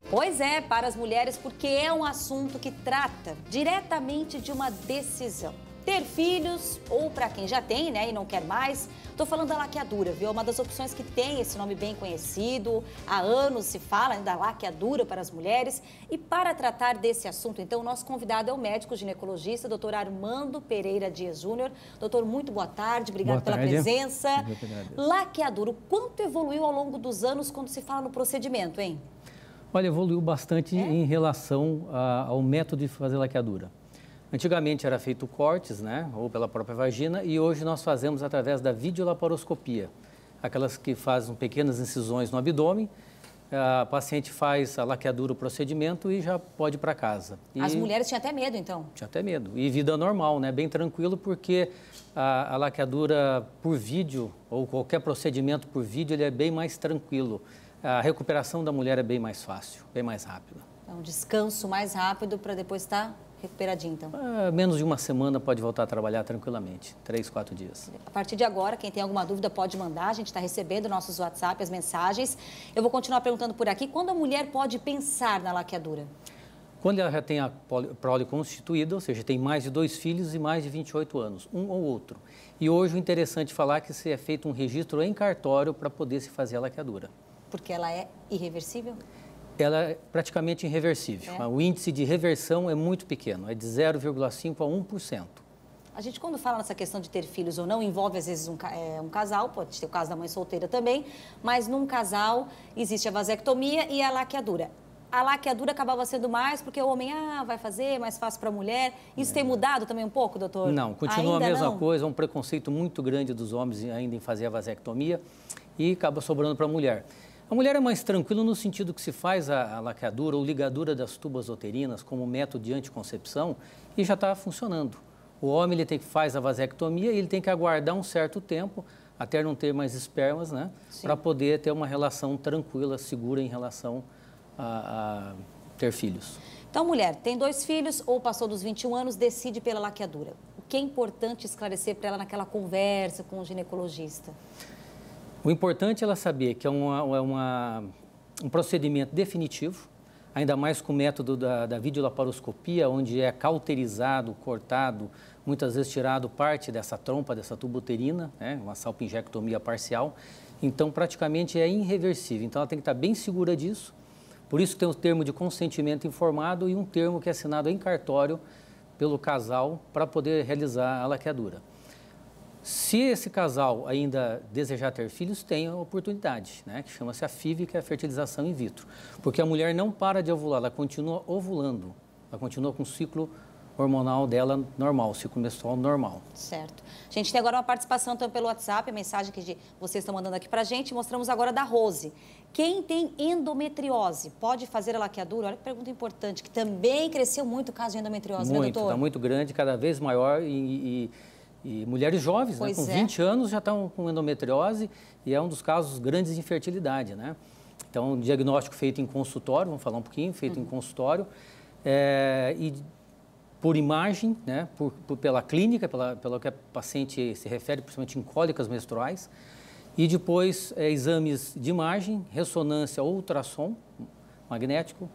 Pois é, para as mulheres, porque é um assunto que trata diretamente de uma decisão. Ter filhos, ou para quem já tem, né, e não quer mais. Tô falando da laqueadura, viu? É uma das opções que tem esse nome bem conhecido. Há anos se fala da laqueadura para as mulheres. E para tratar desse assunto, então, o nosso convidado é o médico ginecologista, doutor Armando Pereira Dias Júnior. Doutor, muito boa tarde, obrigado pela presença. Laqueadura, o quanto evoluiu ao longo dos anos quando se fala no procedimento, hein? Olha, evoluiu bastante em relação ao método de fazer laqueadura. Antigamente era feito cortes, né, ou pela própria vagina, e hoje nós fazemos através da videolaparoscopia. Aquelas que fazem pequenas incisões no abdômen, a paciente faz a laqueadura, o procedimento, e já pode ir para casa. As mulheres tinham até medo, então? Tinha até medo. E vida normal, né, bem tranquilo, porque a laqueadura por vídeo, ou qualquer procedimento por vídeo, ele é bem mais tranquilo. A recuperação da mulher é bem mais fácil, bem mais rápida. É um descanso mais rápido para depois estar recuperadinho, então? Menos de uma semana pode voltar a trabalhar tranquilamente, 3, 4 dias. A partir de agora, quem tem alguma dúvida pode mandar, a gente está recebendo nossos WhatsApp, as mensagens. Eu vou continuar perguntando por aqui, quando a mulher pode pensar na laqueadura? Quando ela já tem a prole constituída, ou seja, tem mais de 2 filhos e mais de 28 anos, um ou outro. E hoje o interessante falar é que se é feito um registro em cartório para poder se fazer a laqueadura. Porque ela é irreversível? Ela é praticamente irreversível. O índice de reversão é muito pequeno, é de 0,5% a 1%. A gente, quando fala nessa questão de ter filhos ou não, envolve às vezes um casal, pode ter o caso da mãe solteira também, mas num casal existe a vasectomia e a laqueadura. A laqueadura acabava sendo mais porque o homem vai fazer, mais fácil para a mulher. Isso tem mudado também um pouco, doutor? Não, continua ainda a mesma coisa, um preconceito muito grande dos homens ainda em fazer a vasectomia e acaba sobrando para a mulher. A mulher é mais tranquila no sentido que se faz a laqueadura ou ligadura das tubas uterinas como método de anticoncepção e já está funcionando. O homem ele faz a vasectomia e ele tem que aguardar um certo tempo até não ter mais espermas, né? Para poder ter uma relação tranquila, segura em relação a ter filhos. Então, mulher, tem 2 filhos ou passou dos 21 anos, decide pela laqueadura. O que é importante esclarecer para ela naquela conversa com o ginecologista? O importante é ela saber que é um procedimento definitivo, ainda mais com o método da videolaparoscopia, onde é cauterizado, cortado, muitas vezes tirado parte dessa trompa, dessa tuba uterina, né, uma salpingectomia parcial. Então, praticamente é irreversível. Então, ela tem que estar bem segura disso. Por isso tem o termo de consentimento informado e um termo que é assinado em cartório pelo casal para poder realizar a laqueadura. Se esse casal ainda desejar ter filhos, tem a oportunidade, né, que chama-se a FIV, que é a fertilização in vitro. Porque a mulher não para de ovular, ela continua ovulando, ela continua com o ciclo hormonal dela normal, o ciclo menstrual normal. Certo. A gente tem agora uma participação também pelo WhatsApp, a mensagem que vocês estão mandando aqui pra gente, mostramos agora da Rose. Quem tem endometriose pode fazer a laqueadura? Olha que pergunta importante, que também cresceu muito o caso de endometriose, né, doutor? Está muito grande, cada vez maior e mulheres jovens, né, com 20 anos já estão com endometriose e é um dos casos grandes de infertilidade, né? Então, um diagnóstico feito em consultório, vamos falar um pouquinho, feito em consultório, e por imagem, né, pela clínica, pelo que a paciente se refere, principalmente em cólicas menstruais, e depois exames de imagem, ressonância ou ultrassom magnético,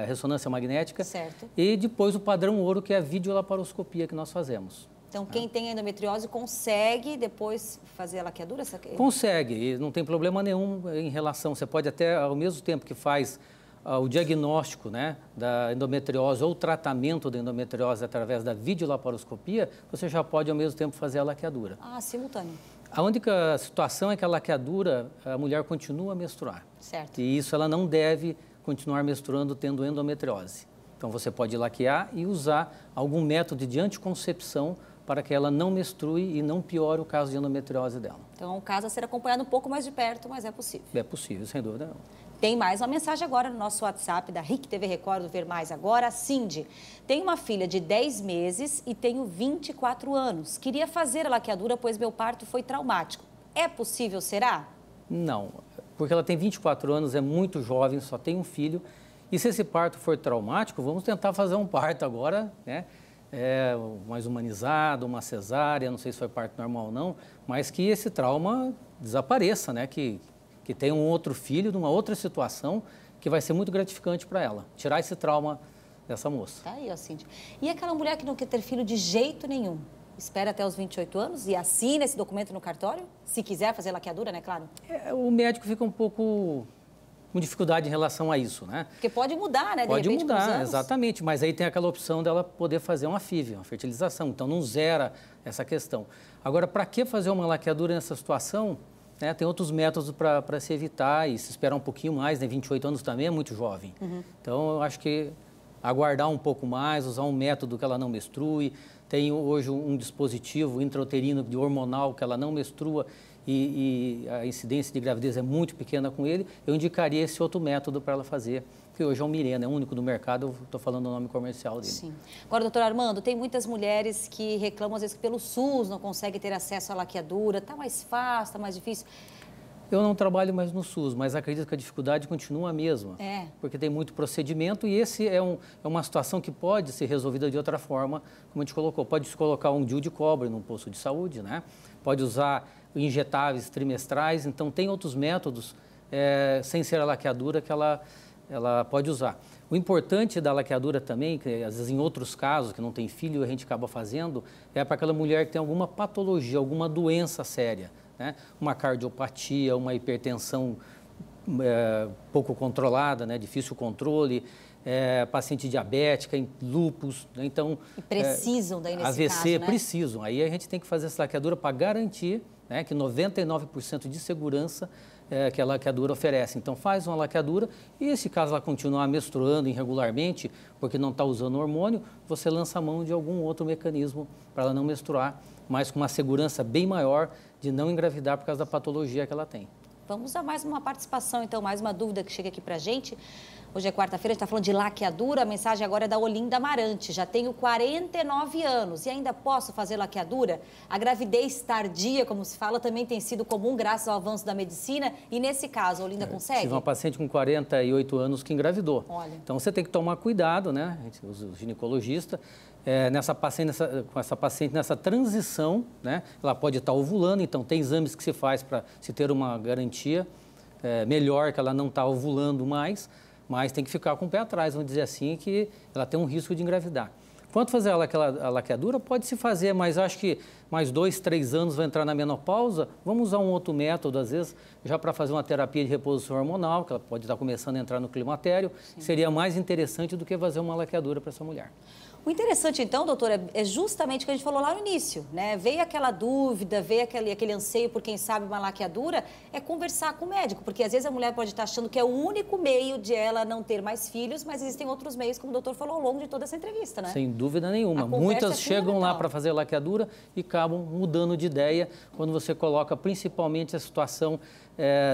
ressonância magnética. Certo. E depois o padrão ouro, que é a videolaparoscopia que nós fazemos. Então, quem tem endometriose consegue depois fazer a laqueadura? Consegue, e não tem problema nenhum em relação, você pode até, ao mesmo tempo que faz o diagnóstico, né, da endometriose ou o tratamento da endometriose através da videolaparoscopia, você já pode ao mesmo tempo fazer a laqueadura. Ah, simultâneo. A única situação é que a laqueadura, a mulher continua a menstruar. Certo. E isso ela não deve continuar menstruando tendo endometriose. Então, você pode laquear e usar algum método de anticoncepção para que ela não menstrue e não piore o caso de endometriose dela. Então, é um caso a ser acompanhado um pouco mais de perto, mas é possível. É possível, sem dúvida não. Tem mais uma mensagem agora no nosso WhatsApp da RIC TV Record do Ver Mais Agora. Cindy, tenho uma filha de 10 meses e tenho 24 anos. Queria fazer a laqueadura, pois meu parto foi traumático. É possível, será? Não, porque ela tem 24 anos, é muito jovem, só tem um filho. E se esse parto for traumático, vamos tentar fazer um parto agora, né? mais humanizado, uma cesárea, não sei se foi parto normal ou não, mas que esse trauma desapareça, né? Que tenha um outro filho, numa outra situação, que vai ser muito gratificante para ela. Tirar esse trauma dessa moça. Tá aí, ó, Cíntia. E aquela mulher que não quer ter filho de jeito nenhum? Espera até os 28 anos e assina esse documento no cartório? Se quiser fazer laqueadura, né, claro? O médico fica um pouco com dificuldade em relação a isso, né? Porque pode mudar, né, de Pode repente, com os mudar, anos. exatamente, mas aí tem aquela opção dela poder fazer uma FIV, uma fertilização, então não zera essa questão. Agora, para que fazer uma laqueadura nessa situação? Né, tem outros métodos para se evitar e se esperar um pouquinho mais, né? 28 anos também é muito jovem. Então, eu acho que aguardar um pouco mais, usar um método que ela não menstrue. Tem hoje um dispositivo intrauterino de hormonal que ela não menstrua e a incidência de gravidez é muito pequena com ele. Eu indicaria esse outro método para ela fazer, que hoje é o Mirena, é o único do mercado, eu estou falando o nome comercial dele. Sim. Agora, doutor Armando, tem muitas mulheres que reclamam, às vezes, que pelo SUS não conseguem ter acesso à laqueadura. Está mais fácil, está mais difícil? Eu não trabalho mais no SUS, mas acredito que a dificuldade continua a mesma. Porque tem muito procedimento e esse é uma situação que pode ser resolvida de outra forma, como a gente colocou. Pode-se colocar um DIU de cobre num posto de saúde, né? Pode usar injetáveis trimestrais, então tem outros métodos, sem ser a laqueadura, que ela pode usar. O importante da laqueadura também, que às vezes em outros casos, que não tem filho, a gente acaba fazendo, é para aquela mulher que tem alguma patologia, alguma doença séria. Né? Uma cardiopatia, uma hipertensão pouco controlada, né? Difícil controle, paciente diabética, lúpus, né? Então... E precisam daí nesse AVC, caso, né? precisam. Aí a gente tem que fazer essa laqueadura para garantir, né, que 99% de segurança que a laqueadura oferece. Então faz uma laqueadura e se caso ela continuar menstruando irregularmente, porque não está usando hormônio, você lança a mão de algum outro mecanismo para ela não menstruar, mas com uma segurança bem maior de não engravidar por causa da patologia que ela tem. Vamos a mais uma participação, então, mais uma dúvida que chega aqui para a gente. Hoje é quarta-feira, a gente está falando de laqueadura, a mensagem agora é da Olinda Amarante. Já tenho 49 anos e ainda posso fazer laqueadura? A gravidez tardia, como se fala, também tem sido comum graças ao avanço da medicina. E nesse caso, a Olinda consegue? Tive uma paciente com 48 anos que engravidou. Olha. Então você tem que tomar cuidado, né? O ginecologista, com essa paciente nessa transição, né? Ela pode estar ovulando, então tem exames que se faz para se ter uma garantia melhor que ela não está ovulando mais. Mas tem que ficar com o pé atrás, vamos dizer assim, que ela tem um risco de engravidar. Quanto fazer a laqueadura, pode se fazer, mas acho que mais 2, 3 anos vai entrar na menopausa, vamos usar um outro método, às vezes, já para fazer uma terapia de reposição hormonal, que ela pode estar começando a entrar no climatério, seria mais interessante do que fazer uma laqueadura para essa mulher. O interessante, então, doutora, é justamente o que a gente falou lá no início, né? Veio aquela dúvida, veio aquele anseio por quem sabe uma laqueadura, é conversar com o médico, porque às vezes a mulher pode estar achando que é o único meio de ela não ter mais filhos, mas existem outros meios, como o doutor falou ao longo de toda essa entrevista, né? Sem dúvida nenhuma. Muitas chegam lá para fazer laqueadura e acabam mudando de ideia quando você coloca principalmente a situação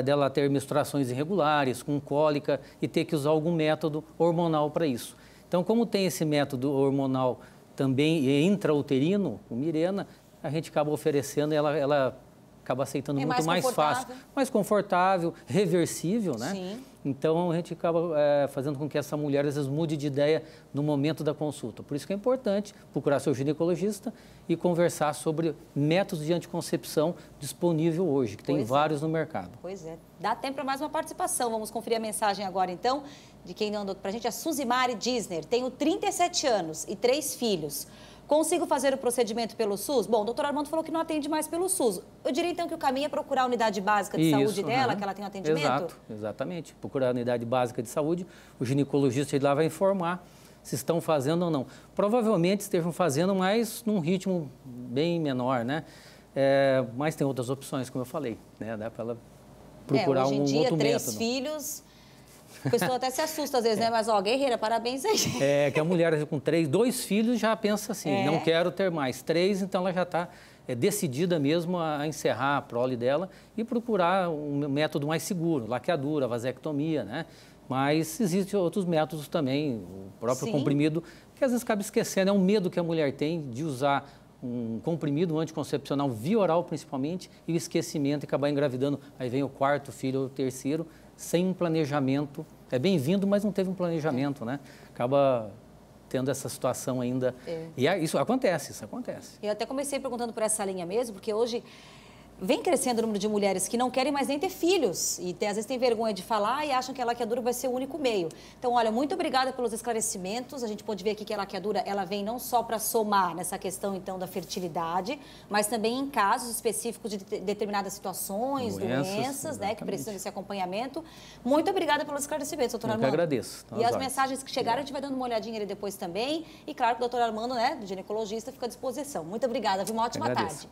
dela ter menstruações irregulares, com cólica e ter que usar algum método hormonal para isso. Então, como tem esse método hormonal também intrauterino, o Mirena, a gente acaba oferecendo e ela acaba aceitando muito mais fácil, mais confortável, reversível, né? Sim. Então, a gente acaba fazendo com que essa mulher, às vezes, mude de ideia no momento da consulta. Por isso que é importante procurar seu ginecologista e conversar sobre métodos de anticoncepção disponível hoje, que tem vários no mercado. Pois é. Dá tempo para mais uma participação. Vamos conferir a mensagem agora, então, de quem mandou para a gente, a Suzimari Disner. Tenho 37 anos e 3 filhos. Consigo fazer o procedimento pelo SUS? Bom, o doutor Armando falou que não atende mais pelo SUS. Eu diria, então, que o caminho é procurar a unidade básica de saúde dela, que ela tem um atendimento? Exatamente. Procurar a unidade básica de saúde, o ginecologista de lá vai informar se estão fazendo ou não. Provavelmente estejam fazendo, mas num ritmo bem menor, né? Mas tem outras opções, como eu falei, né? Dá para ela procurar hoje em dia, outro 3 método. filhos... A pessoa até se assusta às vezes, né? Mas, ó, guerreira, parabéns aí. Que a mulher com 2 filhos já pensa assim, não quero ter mais 3, então ela já está decidida mesmo a encerrar a prole dela e procurar um método mais seguro, laqueadura, vasectomia, né? Mas existem outros métodos também, o próprio comprimido, que às vezes acaba esquecendo, é um medo que a mulher tem de usar um comprimido anticoncepcional via oral principalmente e o esquecimento e acabar engravidando. Aí vem o 4º filho ou o 3º, sem um planejamento. É bem-vindo, mas não teve um planejamento, né? Acaba tendo essa situação ainda. E isso acontece, Eu até comecei perguntando por essa linha mesmo, porque hoje vem crescendo o número de mulheres que não querem mais nem ter filhos e às vezes tem vergonha de falar e acham que a laqueadura vai ser o único meio. Então, olha, muito obrigada pelos esclarecimentos. A gente pode ver aqui que a laqueadura, ela vem não só para somar nessa questão, então, da fertilidade, mas também em casos específicos de determinadas situações, doenças, né, que precisam desse acompanhamento. Muito obrigada pelos esclarecimentos, doutor Armando. Eu que agradeço. E as mensagens que chegaram, a gente vai dando uma olhadinha ali depois também. E claro que o doutor Armando, né, ginecologista, fica à disposição. Muito obrigada, viu? Uma ótima tarde.